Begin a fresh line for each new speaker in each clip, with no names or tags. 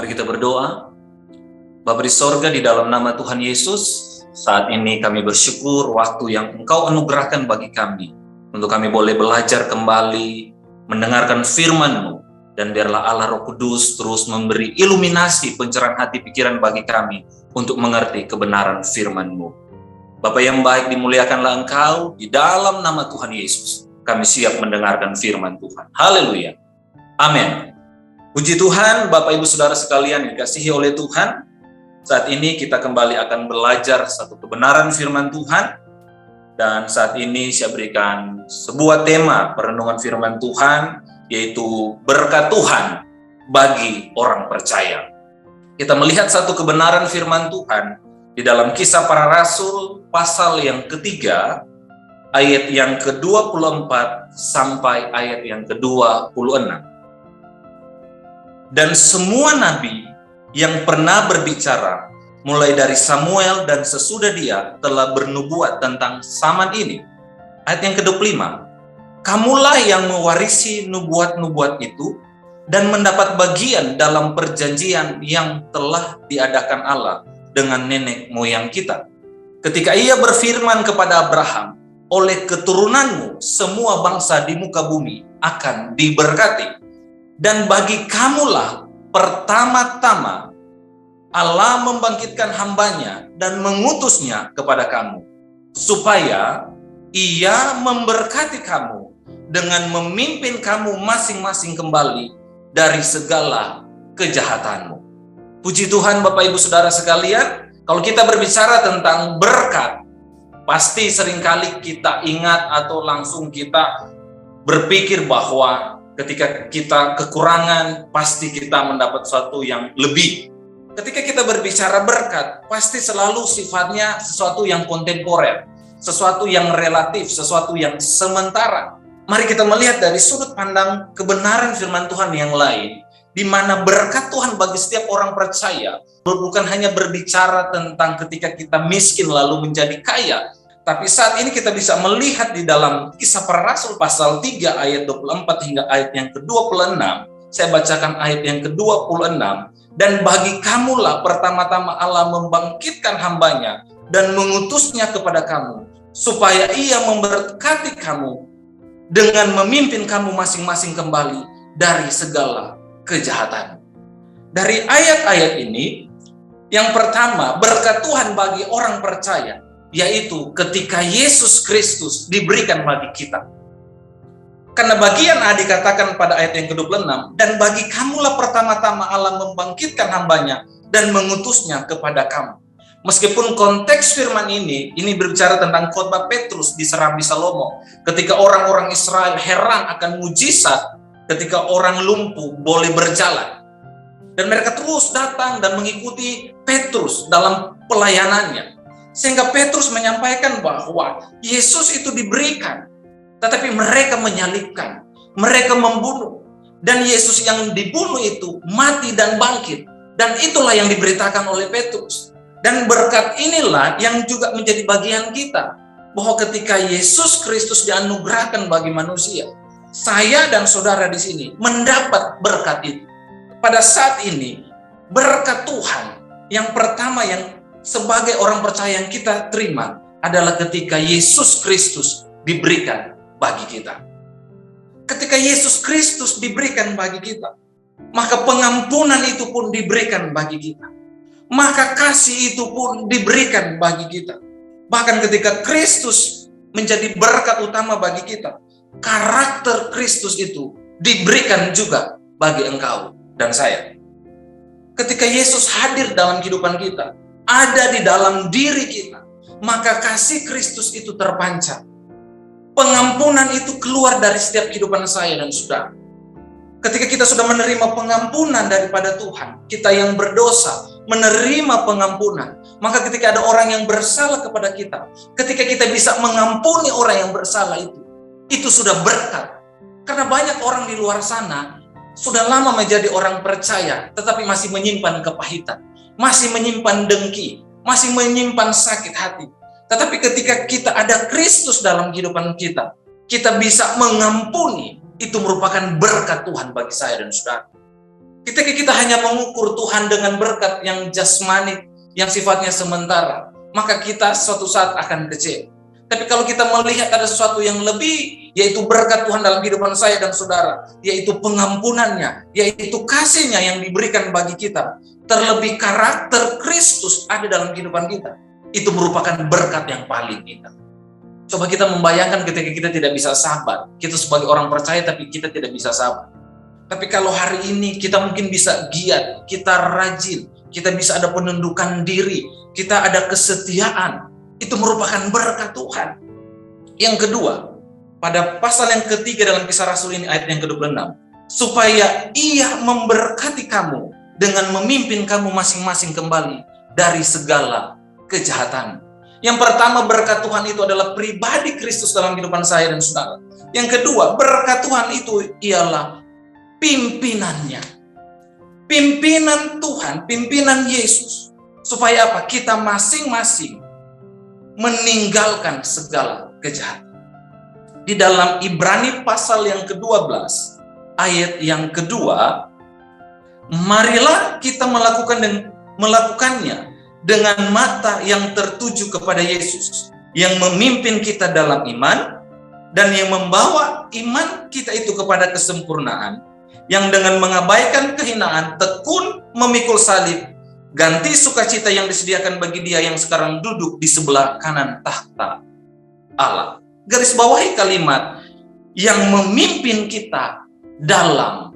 Mari kita berdoa. Bapa di sorga, di dalam nama Tuhan Yesus, saat ini kami bersyukur waktu yang Engkau anugerahkan bagi kami, untuk kami boleh belajar kembali, mendengarkan firman-Mu, dan biarlah Allah Roh Kudus terus memberi iluminasi pencerahan hati pikiran bagi kami, untuk mengerti kebenaran firman-Mu. Bapa yang baik, dimuliakanlah Engkau, di dalam nama Tuhan Yesus, kami siap mendengarkan firman Tuhan. Haleluya. Amin. Puji Tuhan, Bapak Ibu Saudara sekalian dikasihi oleh Tuhan. Saat ini kita kembali akan belajar satu kebenaran firman Tuhan. Dan saat ini saya berikan sebuah tema perenungan firman Tuhan, yaitu berkat Tuhan bagi orang percaya. Kita melihat satu kebenaran firman Tuhan di dalam Kisah Para Rasul pasal yang ketiga, ayat yang ke-24 sampai ayat yang ke-26. Dan semua nabi yang pernah berbicara, mulai dari Samuel dan sesudah dia, telah bernubuat tentang zaman ini. Ayat yang ke-25, kamulah yang mewarisi nubuat-nubuat itu, dan mendapat bagian dalam perjanjian yang telah diadakan Allah dengan nenek moyang kita. Ketika ia berfirman kepada Abraham, oleh keturunanmu semua bangsa di muka bumi akan diberkati. Dan bagi kamulah pertama-tama Allah membangkitkan hambanya dan mengutusnya kepada kamu, supaya ia memberkati kamu dengan memimpin kamu masing-masing kembali dari segala kejahatanmu. Puji Tuhan Bapak Ibu Saudara sekalian, kalau kita berbicara tentang berkat, pasti seringkali kita ingat atau langsung kita berpikir bahwa ketika kita kekurangan, pasti kita mendapat sesuatu yang lebih. Ketika kita berbicara berkat, pasti selalu sifatnya sesuatu yang kontemporer, sesuatu yang relatif, sesuatu yang sementara. Mari kita melihat dari sudut pandang kebenaran firman Tuhan yang lain, di mana berkat Tuhan bagi setiap orang percaya bukan hanya berbicara tentang ketika kita miskin lalu menjadi kaya, tapi saat ini kita bisa melihat di dalam Kisah Para Rasul pasal 3 ayat 24 hingga ayat yang ke-26. Saya bacakan ayat yang ke-26. Dan bagi kamulah pertama-tama Allah membangkitkan hambanya dan mengutusnya kepada kamu, supaya ia memberkati kamu dengan memimpin kamu masing-masing kembali dari segala kejahatan. Dari ayat-ayat ini, yang pertama, berkat Tuhan bagi orang percaya, yaitu ketika Yesus Kristus diberikan bagi kita. Karena bagian A dikatakan pada ayat yang ke-26, dan bagi kamulah pertama-tama Allah membangkitkan hambanya dan mengutusnya kepada kamu. Meskipun konteks firman ini berbicara tentang khotbah Petrus di Serambi Salomo, ketika orang-orang Israel heran akan mujizat ketika orang lumpuh boleh berjalan. Dan mereka terus datang dan mengikuti Petrus dalam pelayanannya. Sehingga Petrus menyampaikan bahwa Yesus itu diberikan, tetapi mereka menyalibkan, mereka membunuh. Dan Yesus yang dibunuh itu mati dan bangkit. Dan itulah yang diberitakan oleh Petrus. Dan berkat inilah yang juga menjadi bagian kita. Bahwa ketika Yesus Kristus dianugerahkan bagi manusia, saya dan saudara di sini mendapat berkat itu. Pada saat ini, berkat Tuhan yang pertama yang sebagai orang percaya yang kita terima adalah ketika Yesus Kristus diberikan bagi kita. Ketika Yesus Kristus diberikan bagi kita, maka pengampunan itu pun diberikan bagi kita. Maka kasih itu pun diberikan bagi kita. Bahkan ketika Kristus menjadi berkat utama bagi kita, karakter Kristus itu diberikan juga bagi engkau dan saya. Ketika Yesus hadir dalam kehidupan kita, ada di dalam diri kita, maka kasih Kristus itu terpancar. Pengampunan itu keluar dari setiap kehidupan saya dan saudara. Ketika kita sudah menerima pengampunan daripada Tuhan, kita yang berdosa menerima pengampunan, maka ketika ada orang yang bersalah kepada kita, ketika kita bisa mengampuni orang yang bersalah itu sudah berkat. Karena banyak orang di luar sana sudah lama menjadi orang percaya, tetapi masih menyimpan kepahitan, masih menyimpan dengki, masih menyimpan sakit hati. Tetapi ketika kita ada Kristus dalam kehidupan kita, kita bisa mengampuni. Itu merupakan berkat Tuhan bagi saya dan saudara. Ketika kita hanya mengukur Tuhan dengan berkat yang jasmani, yang sifatnya sementara, maka kita suatu saat akan kecewa. Tapi kalau kita melihat ada sesuatu yang lebih, yaitu berkat Tuhan dalam kehidupan saya dan saudara, yaitu pengampunannya, yaitu kasihnya yang diberikan bagi kita, terlebih karakter Kristus ada dalam kehidupan kita, itu merupakan berkat yang paling kita. Coba kita membayangkan ketika kita tidak bisa sabar, kita sebagai orang percaya tapi kita tidak bisa sabar. Tapi kalau hari ini kita mungkin bisa giat, kita rajin, kita bisa ada penundukan diri, kita ada kesetiaan, itu merupakan berkat Tuhan. Yang kedua, pada pasal yang ketiga dalam Kisah Rasul ini ayat yang ke-26, supaya Ia memberkati kamu dengan memimpin kamu masing-masing kembali dari segala kejahatan. Yang pertama, berkat Tuhan itu adalah pribadi Kristus dalam kehidupan saya dan saudara. Yang kedua, berkat Tuhan itu ialah pimpinannya. Pimpinan Tuhan, pimpinan Yesus. Supaya apa? Kita masing-masing meninggalkan segala kejahatan. Di dalam Ibrani pasal yang ke-12, ayat yang kedua, marilah kita melakukannya dengan mata yang tertuju kepada Yesus, yang memimpin kita dalam iman, dan yang membawa iman kita itu kepada kesempurnaan, yang dengan mengabaikan kehinaan tekun memikul salib, ganti sukacita yang disediakan bagi Dia yang sekarang duduk di sebelah kanan tahta Allah. Garis bawahi kalimat yang memimpin kita dalam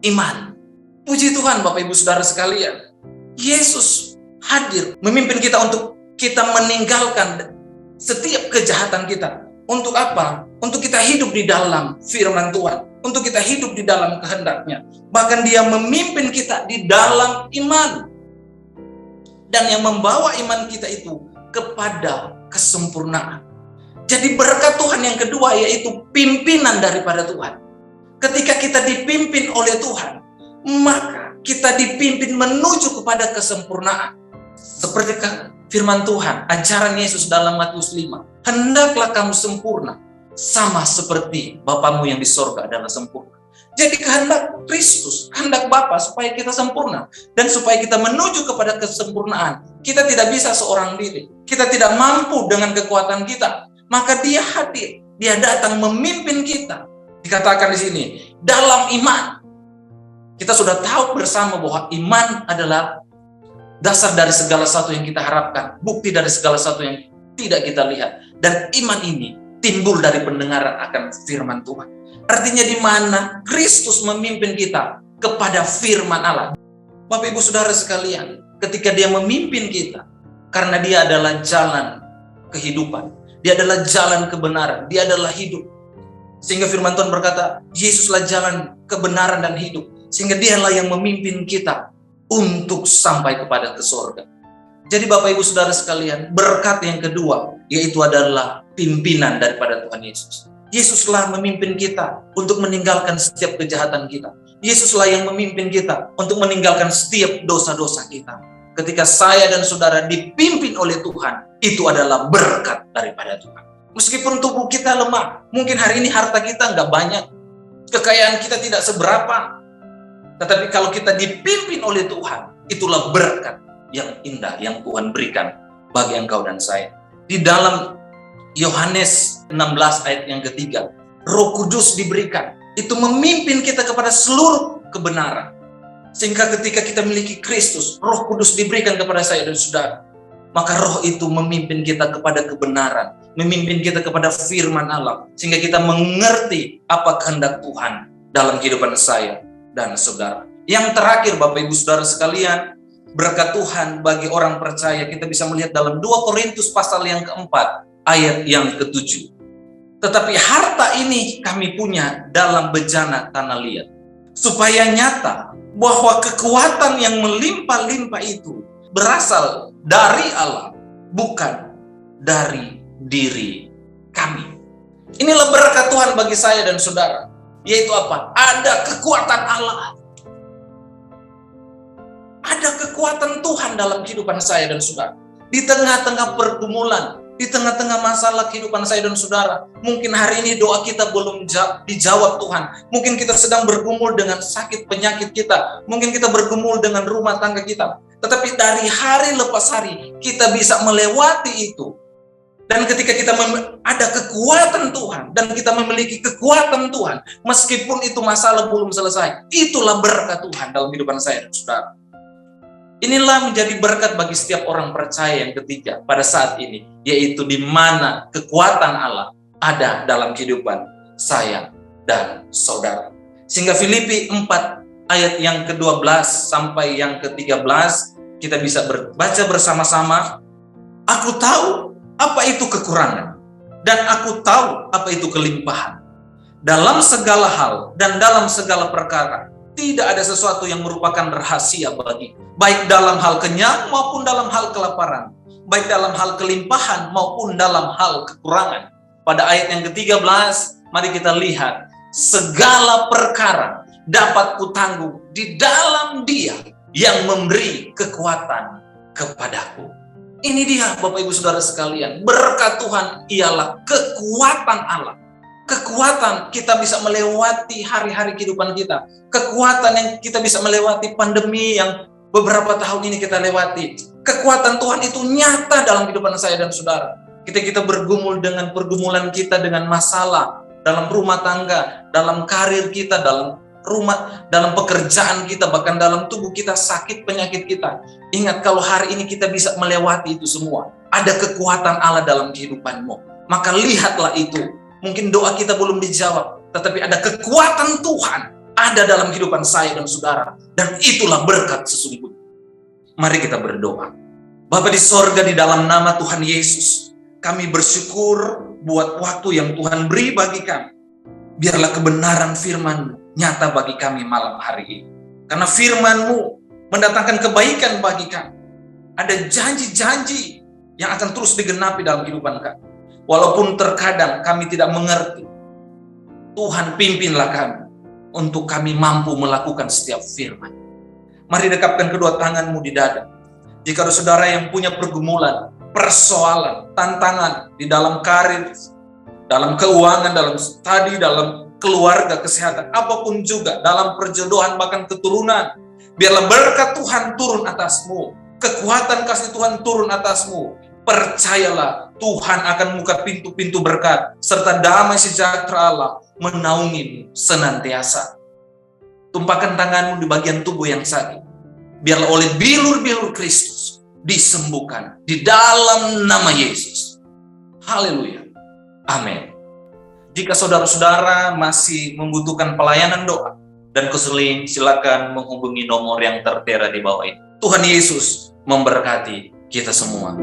iman. Puji Tuhan Bapak Ibu Saudara sekalian, Yesus hadir memimpin kita untuk kita meninggalkan setiap kejahatan kita. Untuk apa? Untuk kita hidup di dalam firman Tuhan, untuk kita hidup di dalam kehendak-Nya. Bahkan Dia memimpin kita di dalam iman, dan yang membawa iman kita itu kepada kesempurnaan. Jadi berkat Tuhan yang kedua yaitu pimpinan daripada Tuhan. Ketika kita dipimpin oleh Tuhan, maka kita dipimpin menuju kepada kesempurnaan. Seperti firman Tuhan, ajaran Yesus dalam Matius 5. Hendaklah kamu sempurna, sama seperti Bapamu yang di sorga adalah sempurna. Jadi kehendak Kristus, kehendak Bapa supaya kita sempurna. Dan supaya kita menuju kepada kesempurnaan, kita tidak bisa seorang diri. Kita tidak mampu dengan kekuatan kita. Maka Dia hadir, Dia datang memimpin kita. Dikatakan di sini, dalam iman. Kita sudah tahu bersama bahwa iman adalah dasar dari segala sesuatu yang kita harapkan, bukti dari segala sesuatu yang tidak kita lihat. Dan iman ini timbul dari pendengaran akan firman Tuhan. Artinya di mana Kristus memimpin kita kepada firman Allah. Bapak Ibu Saudara sekalian, ketika Dia memimpin kita, karena Dia adalah jalan kehidupan, Dia adalah jalan kebenaran, Dia adalah hidup. Sehingga firman Tuhan berkata, Yesuslah jalan kebenaran dan hidup. Sehingga Dialah yang memimpin kita untuk sampai kepada ke surga. Jadi Bapak Ibu Saudara sekalian, berkat yang kedua yaitu adalah pimpinan daripada Tuhan Yesus. Yesuslah memimpin kita untuk meninggalkan setiap kejahatan kita. Yesuslah yang memimpin kita untuk meninggalkan setiap dosa-dosa kita. Ketika saya dan saudara dipimpin oleh Tuhan, itu adalah berkat daripada Tuhan. Meskipun tubuh kita lemah, mungkin hari ini harta kita nggak banyak, kekayaan kita tidak seberapa, tetapi kalau kita dipimpin oleh Tuhan, itulah berkat yang indah yang Tuhan berikan bagi engkau dan saya. Di dalam Yohanes 16 ayat yang ketiga, Roh Kudus diberikan, itu memimpin kita kepada seluruh kebenaran. Sehingga ketika kita memiliki Kristus, Roh Kudus diberikan kepada saya dan saudara. Maka Roh itu memimpin kita kepada kebenaran, memimpin kita kepada firman Allah, sehingga kita mengerti apa kehendak Tuhan dalam kehidupan saya dan saudara. Yang terakhir Bapak Ibu Saudara sekalian, berkat Tuhan bagi orang percaya kita bisa melihat dalam 2 Korintus pasal yang keempat, ayat yang ke-7. Tetapi harta ini kami punya dalam bejana tanah liat, supaya nyata bahwa kekuatan yang melimpah-limpah itu berasal dari Allah, bukan dari diri kami. Inilah berkat Tuhan bagi saya dan saudara, yaitu apa? Ada kekuatan Allah. Ada kekuatan Tuhan dalam kehidupan saya dan saudara. Di tengah-tengah pergumulan, di tengah-tengah masalah kehidupan saya dan saudara. Mungkin hari ini doa kita belum dijawab Tuhan. Mungkin kita sedang bergumul dengan sakit penyakit kita. Mungkin kita bergumul dengan rumah tangga kita. Tetapi dari hari lepas hari, kita bisa melewati itu. Dan ketika kita ada kekuatan Tuhan, dan kita memiliki kekuatan Tuhan, meskipun itu masalah belum selesai, itulah berkat Tuhan dalam kehidupan saya dan saudara. Inilah menjadi berkat bagi setiap orang percaya yang ketiga pada saat ini, yaitu di mana kekuatan Allah ada dalam kehidupan saya dan saudara. Sehingga Filipi 4 ayat yang ke-12 sampai yang ke-13 kita bisa baca bersama-sama. Aku tahu apa itu kekurangan, dan aku tahu apa itu kelimpahan. Dalam segala hal dan dalam segala perkara, tidak ada sesuatu yang merupakan rahasia bagi, baik dalam hal kenyang maupun dalam hal kelaparan, baik dalam hal kelimpahan maupun dalam hal kekurangan. Pada ayat yang ke-13, mari kita lihat, segala perkara dapat kutanggung di dalam Dia yang memberi kekuatan kepadaku. Ini dia Bapak Ibu Saudara sekalian, berkat Tuhan ialah kekuatan Allah. Kekuatan kita bisa melewati hari-hari kehidupan kita. Kekuatan yang kita bisa melewati pandemi yang beberapa tahun ini kita lewati. Kekuatan Tuhan itu nyata dalam kehidupan saya dan saudara. Kita bergumul dengan pergumulan kita dengan masalah dalam rumah tangga, dalam karir kita, dalam pekerjaan kita, bahkan dalam tubuh kita, sakit penyakit kita. Ingat, kalau hari ini kita bisa melewati itu semua, ada kekuatan Allah dalam kehidupanmu. Maka lihatlah itu. Mungkin doa kita belum dijawab, tetapi ada kekuatan Tuhan ada dalam kehidupan saya dan saudara. Dan itulah berkat sesungguhnya. Mari kita berdoa. Bapa di sorga, di dalam nama Tuhan Yesus, kami bersyukur buat waktu yang Tuhan beri bagi kami. Biarlah kebenaran firman-Mu nyata bagi kami malam hari ini. Karena firman-Mu mendatangkan kebaikan bagi kami. Ada janji-janji yang akan terus digenapi dalam kehidupan kami. Walaupun terkadang kami tidak mengerti, Tuhan pimpinlah kami untuk kami mampu melakukan setiap firman. Mari dekapkan kedua tanganmu di dada. Jika ada saudara yang punya pergumulan, persoalan, tantangan di dalam karir, dalam keuangan, dalam studi, dalam keluarga, kesehatan, apapun juga, dalam perjodohan, bahkan keturunan, biarlah berkat Tuhan turun atasmu, kekuatan kasih Tuhan turun atasmu. Percayalah, Tuhan akan buka pintu-pintu berkat, serta damai sejahtera Allah menaungimu senantiasa. Tumpahkan tanganmu di bagian tubuh yang sakit. Biarlah oleh bilur-bilur Kristus disembuhkan di dalam nama Yesus. Haleluya. Amin. Jika saudara-saudara masih membutuhkan pelayanan doa dan konseling, silakan menghubungi nomor yang tertera di bawah ini. Tuhan Yesus memberkati kita semua.